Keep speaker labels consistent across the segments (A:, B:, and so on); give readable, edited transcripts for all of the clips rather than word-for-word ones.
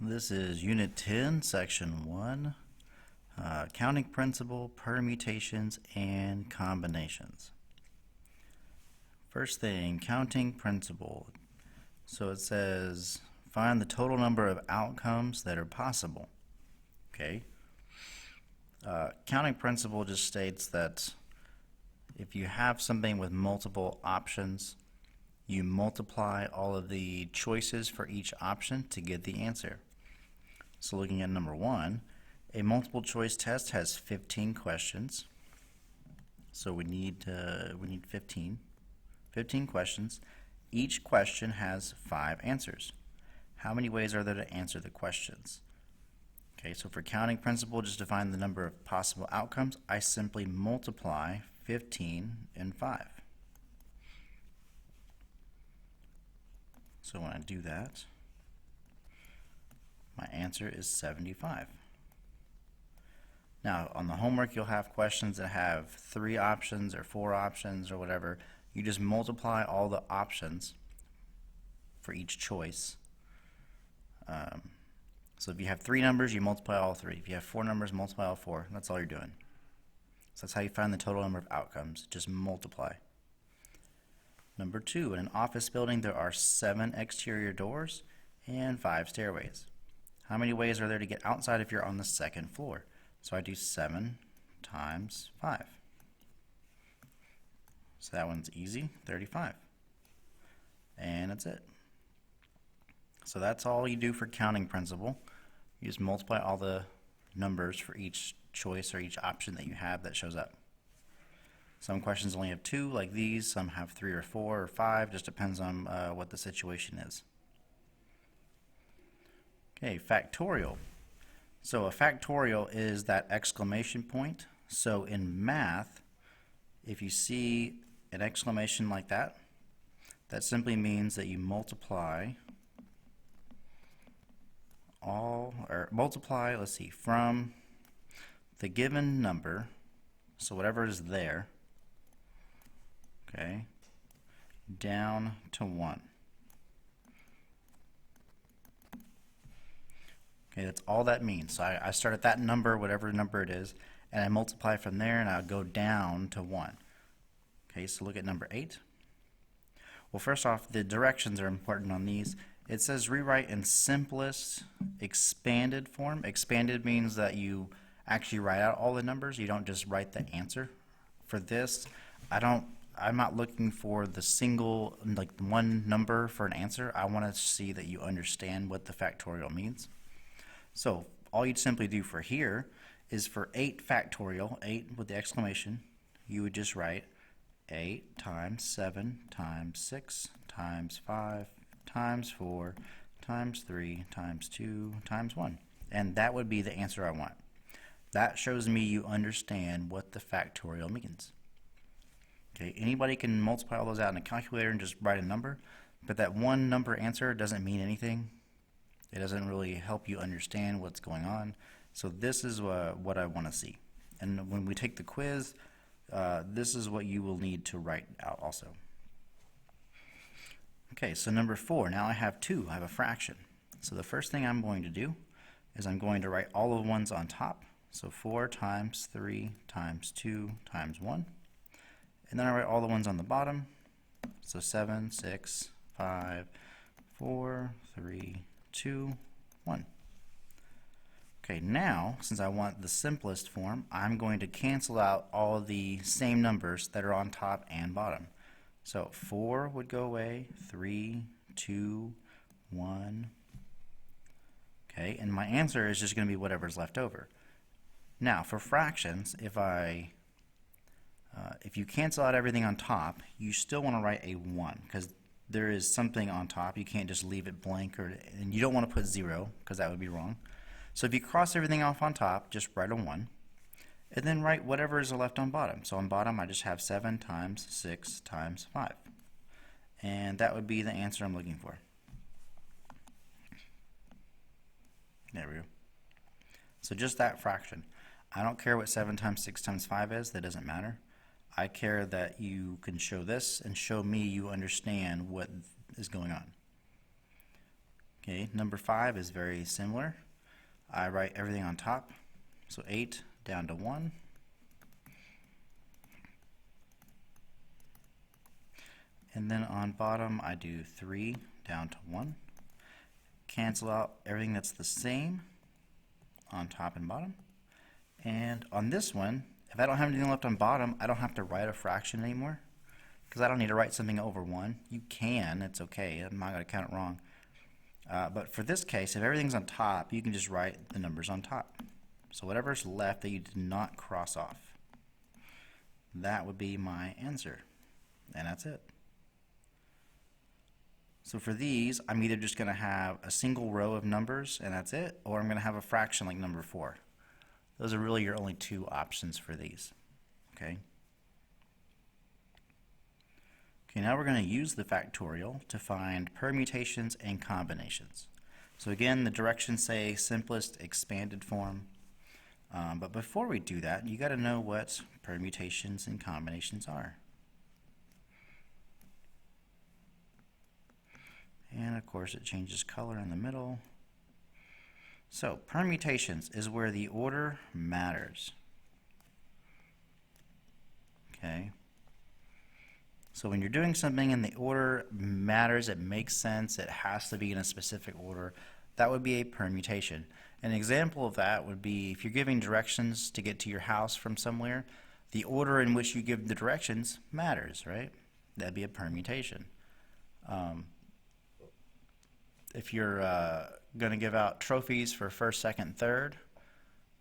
A: This is Unit 10, Section 1, Counting Principle, Permutations, and Combinations. First thing, counting principle. So it says, find the total number of outcomes that are possible. Okay. Counting principle just states that if you have something with multiple options, you multiply all of the choices for each option to get the answer. So looking at number 1, a multiple choice test has 15 questions. So we need 15 questions. Each question has 5 answers. How many ways are there to answer the questions? Okay, so for counting principle, just to find the number of possible outcomes, I simply multiply 15 and 5. So when I do that, my answer is 75. Now, on the homework, you'll have questions that have 3 options or 4 options or whatever. You just multiply all the options for each choice. So if you have 3 numbers, you multiply all 3. If you have 4 numbers, multiply all 4. That's all you're doing. So that's how you find the total number of outcomes. Just multiply. Number 2, in an office building, there are 7 exterior doors and 5 stairways. How many ways are there to get outside if you're on the 2nd floor? So I do 7 times 5. So that one's easy, 35. And that's it. So that's all you do for counting principle. You just multiply all the numbers for each choice or each option that you have that shows up. Some questions only have 2, like these. Some have 3 or 4 or 5. Just depends on what the situation is. Okay, factorial. So a factorial is that exclamation point. So in math, if you see an exclamation like that, that simply means that you multiply from the given number, so whatever is there, okay, down to 1. Okay, that's all that means. So I start at that number, whatever number it is, and I multiply from there, and I'll go down to 1. Okay, so look at number 8. Well, first off, the directions are important on these. It says rewrite in simplest expanded form. Expanded means that you actually write out all the numbers. You don't just write the answer. For this, I'm not looking for the single, like one number for an answer. I want to see that you understand what the factorial means. So all you'd simply do for here is for 8 factorial, 8 with the exclamation, you would just write 8 times 7 times 6 times 5 times 4 times 3 times 2 times 1. And that would be the answer I want. That shows me you understand what the factorial means. Okay, anybody can multiply all those out in a calculator and just write a number, but that one number answer doesn't mean anything. It doesn't really help you understand what's going on. So this is what I want to see. And when we take the quiz, this is what you will need to write out also. Okay, so number 4, now I have 2. I have a fraction. So the first thing I'm going to do is I'm going to write all of the ones on top. So 4 times 3 times 2 times 1. And then I write all the ones on the bottom. So 7, 6, 5, 4, 3, 2, 1. Okay, now, since I want the simplest form, I'm going to cancel out all of the same numbers that are on top and bottom. So 4 would go away, 3, 2, 1. Okay, and my answer is just going to be whatever's left over. Now, for fractions, if you cancel out everything on top, you still want to write a 1, because there is something on top. You can't just leave it blank, and you don't want to put 0, because that would be wrong. So if you cross everything off on top, just write a 1, and then write whatever is left on bottom. So on bottom, I just have 7 times 6 times 5. And that would be the answer I'm looking for. There we go. So just that fraction. I don't care what 7 times 6 times 5 is. That doesn't matter. I care that you can show this and show me you understand what is going on. Okay, number 5 is very similar. I write everything on top, so 8 down to 1. And then on bottom I do 3 down to 1. Cancel out everything that's the same on top and bottom. And on this one, if I don't have anything left on bottom, I don't have to write a fraction anymore, because I don't need to write something over 1. You can, it's okay, I'm not going to count it wrong. But for this case, if everything's on top, you can just write the numbers on top. So whatever's left that you did not cross off, that would be my answer. And that's it. So for these, I'm either just going to have a single row of numbers and that's it, or I'm going to have a fraction like number 4. Those are really your only 2 options for these. Okay. Okay, now we're going to use the factorial to find permutations and combinations. So again, the directions say simplest expanded form. But before we do that, you got to know what permutations and combinations are. And of course it changes color in the middle. So permutations is where the order matters. Okay. So when you're doing something and the order matters, it makes sense, it has to be in a specific order, that would be a permutation. An example of that would be if you're giving directions to get to your house from somewhere, the order in which you give the directions matters, right? That'd be a permutation. If you're going to give out trophies for first, second, third,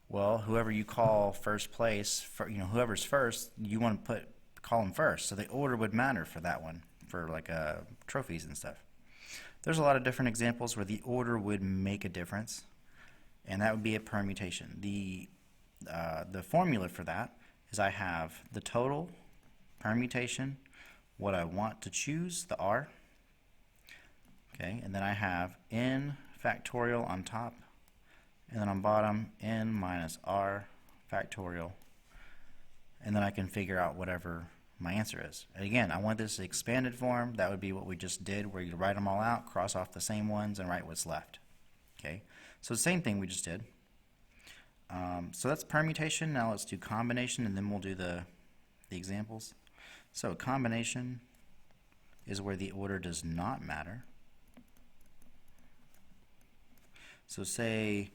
A: well, whoever you call first place, whoever's first, you want to call them first. So the order would matter for that one, for like trophies and stuff. There's a lot of different examples where the order would make a difference, and that would be a permutation. The formula for that is I have the total permutation, what I want to choose, the R. Okay, and then I have n factorial on top, and then on bottom n minus r factorial, and then I can figure out whatever my answer is. And again, I want this expanded form. That would be what we just did, where you write them all out, cross off the same ones, and write what's left. Okay, so the same thing we just did. So that's permutation. Now let's do combination, and then we'll do the examples. So combination is where the order does not matter. So say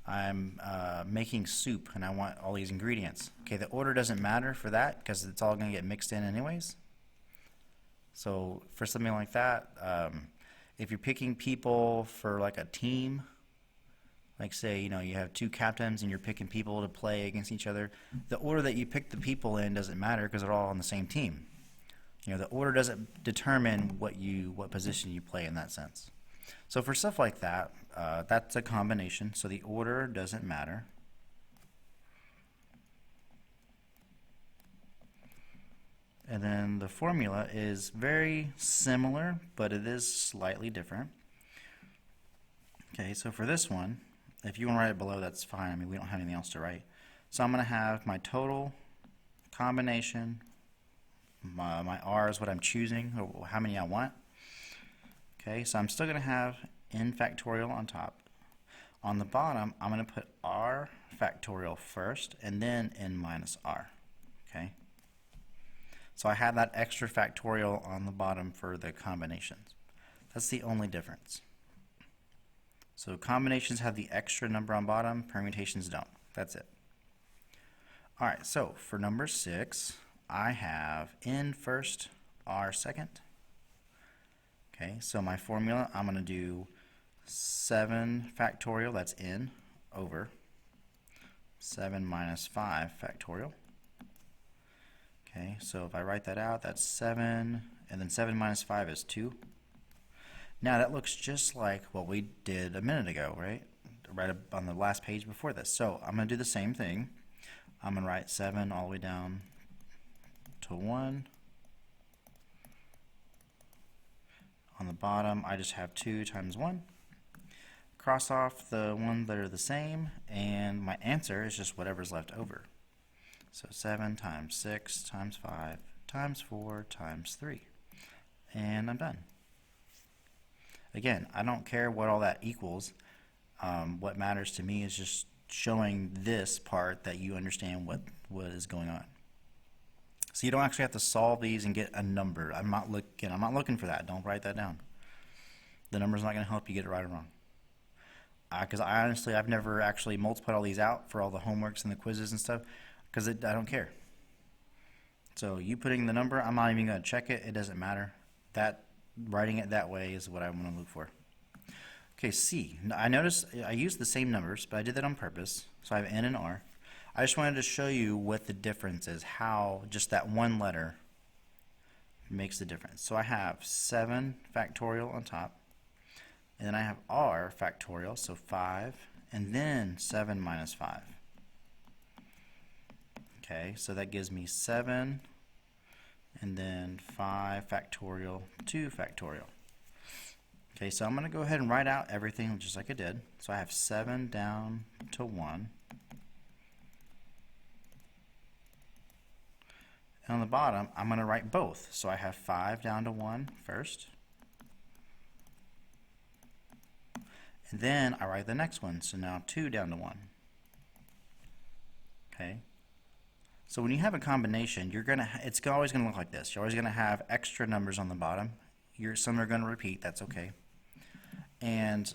A: I'm making soup and I want all these ingredients. Okay, the order doesn't matter for that because it's all going to get mixed in anyways. So for something like that, if you're picking people for like a team, like say you have 2 captains and you're picking people to play against each other, the order that you pick the people in doesn't matter because they're all on the same team. The order doesn't determine what position you play in that sense. So for stuff like that, that's a combination, so the order doesn't matter. And then the formula is very similar, but it is slightly different. Okay, so for this one, if you want to write it below, that's fine. I mean, we don't have anything else to write. So I'm going to have my total combination, my R is what I'm choosing, or how many I want. Okay, so I'm still going to have n factorial on top. On the bottom, I'm going to put r factorial first, and then n minus r. Okay, so I have that extra factorial on the bottom for the combinations. That's the only difference. So combinations have the extra number on bottom, permutations don't. That's it. Alright, so for number 6, I have n first, r second. Okay, so my formula, I'm going to do 7 factorial, that's n, over 7 minus 5 factorial. Okay, so if I write that out, that's 7, and then 7 minus 5 is 2. Now that looks just like what we did a minute ago, right? Right up on the last page before this. So I'm going to do the same thing. I'm going to write 7 all the way down to 1. On the bottom, I just have 2 times 1. Cross off the ones that are the same, and my answer is just whatever's left over. So 7 times 6 times 5 times 4 times 3. And I'm done. Again, I don't care what all that equals. What matters to me is just showing this part that you understand what is going on. So you don't actually have to solve these and get a number. I'm not looking for that. Don't write that down. The number's not going to help you get it right or wrong. Because I've never actually multiplied all these out for all the homeworks and the quizzes and stuff, because I don't care. So you putting the number, I'm not even going to check it. It doesn't matter. Writing it that way is what I want to look for. Okay, C. I noticed I used the same numbers, but I did that on purpose. So I have N and R. I just wanted to show you what the difference is, how just that one letter makes the difference. So I have 7 factorial on top, and then I have R factorial, so 5, and then 7 minus 5. Okay, so that gives me 7, and then 5 factorial, 2 factorial. Okay, so I'm going to go ahead and write out everything just like I did. So I have 7 down to 1. And on the bottom, I'm going to write both. So I have 5 down to 1 first. And then I write the next one. So now 2 down to 1. Okay. So when you have a combination, it's always going to look like this. You're always going to have extra numbers on the bottom. Some are going to repeat. That's okay. And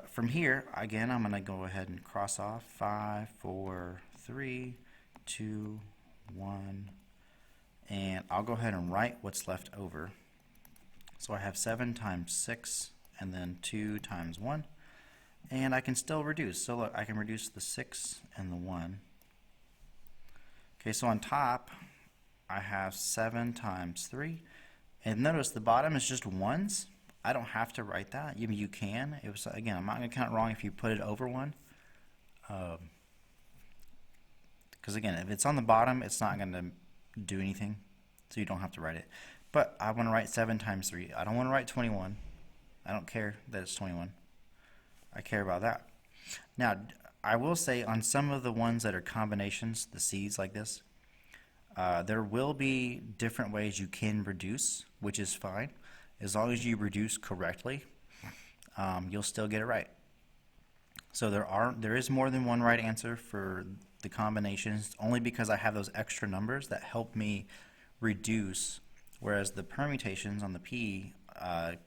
A: from here, again, I'm going to go ahead and cross off 5, 4, 3, 2, 1, and I'll go ahead and write what's left over. So I have 7 times 6, and then 2 times 1, and I can still reduce. So look, I can reduce the 6 and the 1. Okay, so on top, I have 7 times 3, and notice the bottom is just ones. I don't have to write that. You can. Again, I'm not going to count wrong if you put it over 1. Because again, if it's on the bottom, it's not going to do anything, so you don't have to write it. But I want to write 7 times 3. I don't want to write 21. I don't care that it's 21. I care about that. Now, I will say on some of the ones that are combinations, the C's like this, there will be different ways you can reduce, which is fine. As long as you reduce correctly, you'll still get it right. So there is more than one right answer for the combinations, only because I have those extra numbers that help me reduce, whereas the permutations on the P,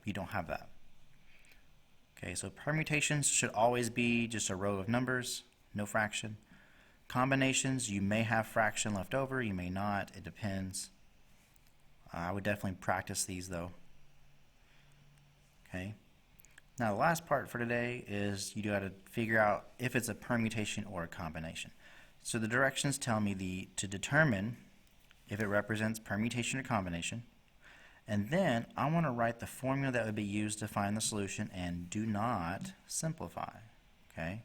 A: you don't have that. Okay, so permutations should always be just a row of numbers, no fraction. Combinations, you may have fraction left over, you may not, it depends. I would definitely practice these though. Okay. Now the last part for today is you got to figure out if it's a permutation or a combination. So the directions tell me to determine if it represents permutation or combination, and then I want to write the formula that would be used to find the solution, and do not simplify. Okay.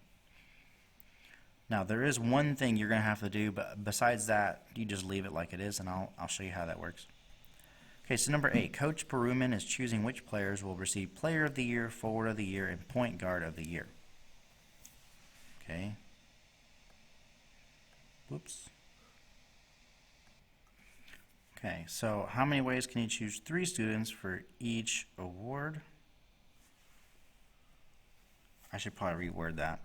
A: Now there is one thing you're going to have to do, but besides that, you just leave it like it is, and I'll show you how that works. Okay, so number 8, Coach Peruman is choosing which players will receive Player of the Year, Forward of the Year, and Point Guard of the Year. Okay. Whoops. Okay, so how many ways can you choose 3 students for each award? I should probably reword that.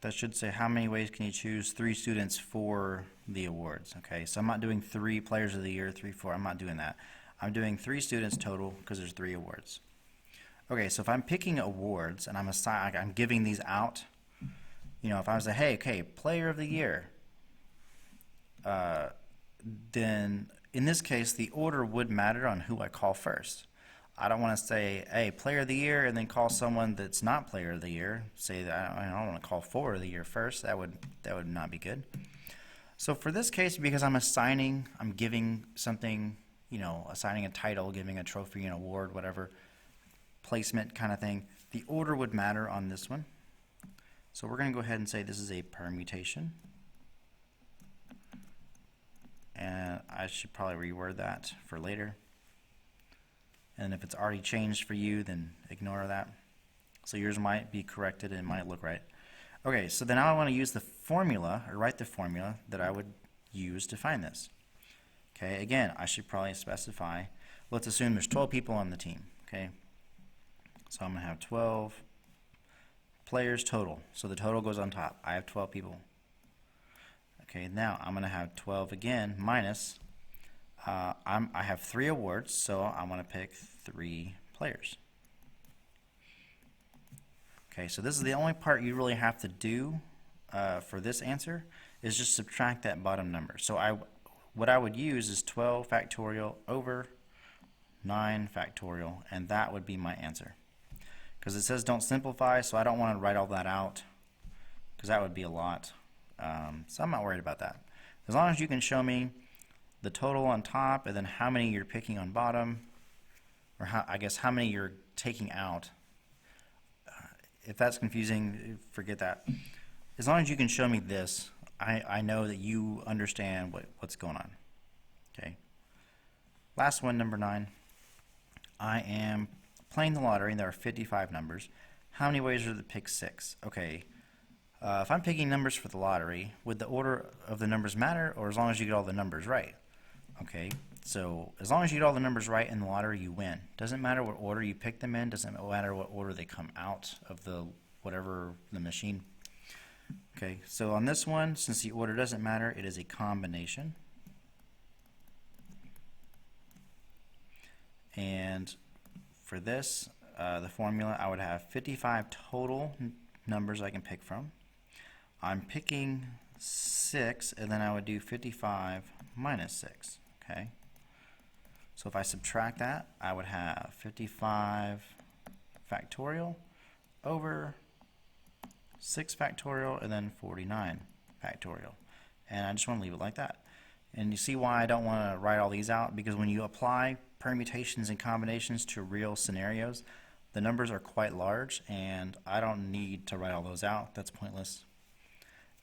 A: That should say how many ways can you choose 3 students for the awards. Okay, so I'm not doing 3 players of the year, 3, 4. I'm not doing that. I'm doing 3 students total because there's 3 awards. Okay, so if I'm picking awards and I'm giving these out, you know, if I was to, hey, okay, player of the year, then in this case the order would matter on who I call first. I don't want to say, hey, player of the year, and then call someone that's not player of the year. Say that I don't want to call forward of the year first. That would not be good. So for this case, because I'm giving something, you know, assigning a title, giving a trophy, an award, whatever, placement kind of thing, the order would matter on this one. So we're going to go ahead and say this is a permutation. And I should probably reword that for later. And if it's already changed for you, then ignore that. So yours might be corrected and it might look right. Okay, so then now I want to use the formula, or write the formula that I would use to find this. Okay, again, I should probably specify, let's assume there's 12 people on the team. Okay, So I'm going to have 12 players total. So the total goes on top. I have 12 people. Okay, now I'm going to have 12 again minus, I have 3 awards, so I'm going to pick 3 players. Okay, so this is the only part you really have to do for this answer, is just subtract that bottom number. So what I would use is 12 factorial over 9 factorial, and that would be my answer. Because it says don't simplify, so I don't want to write all that out, because that would be a lot. So I'm not worried about that. As long as you can show me the total on top and then how many you're picking on bottom, or I guess how many you're taking out. If that's confusing, forget that. As long as you can show me this, I know that you understand what's going on. Okay. Last one, number 9. I am playing the lottery, and there are 55 numbers. How many ways are there to pick 6? Okay. If I'm picking numbers for the lottery, would the order of the numbers matter, or as long as you get all the numbers right? Okay, so as long as you get all the numbers right in the lottery, you win. Doesn't matter what order you pick them in, doesn't matter what order they come out of the machine. Okay, so on this one, since the order doesn't matter, it is a combination. And for this, the formula, I would have 55 total numbers I can pick from. I'm picking 6, and then I would do 55 minus 6. Okay. So if I subtract that, I would have 55 factorial over 6 factorial and then 49 factorial. And I just want to leave it like that. And you see why I don't want to write all these out? Because when you apply permutations and combinations to real scenarios, the numbers are quite large, and I don't need to write all those out. That's pointless.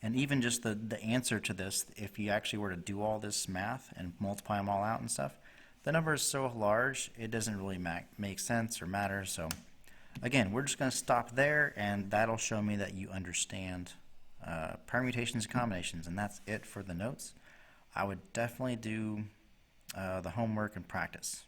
A: And even just the answer to this, if you actually were to do all this math and multiply them all out and stuff, the number is so large it doesn't really make sense or matter. So again, we're just going to stop there, and that'll show me that you understand permutations and combinations, and that's it for the notes. I would definitely do the homework and practice.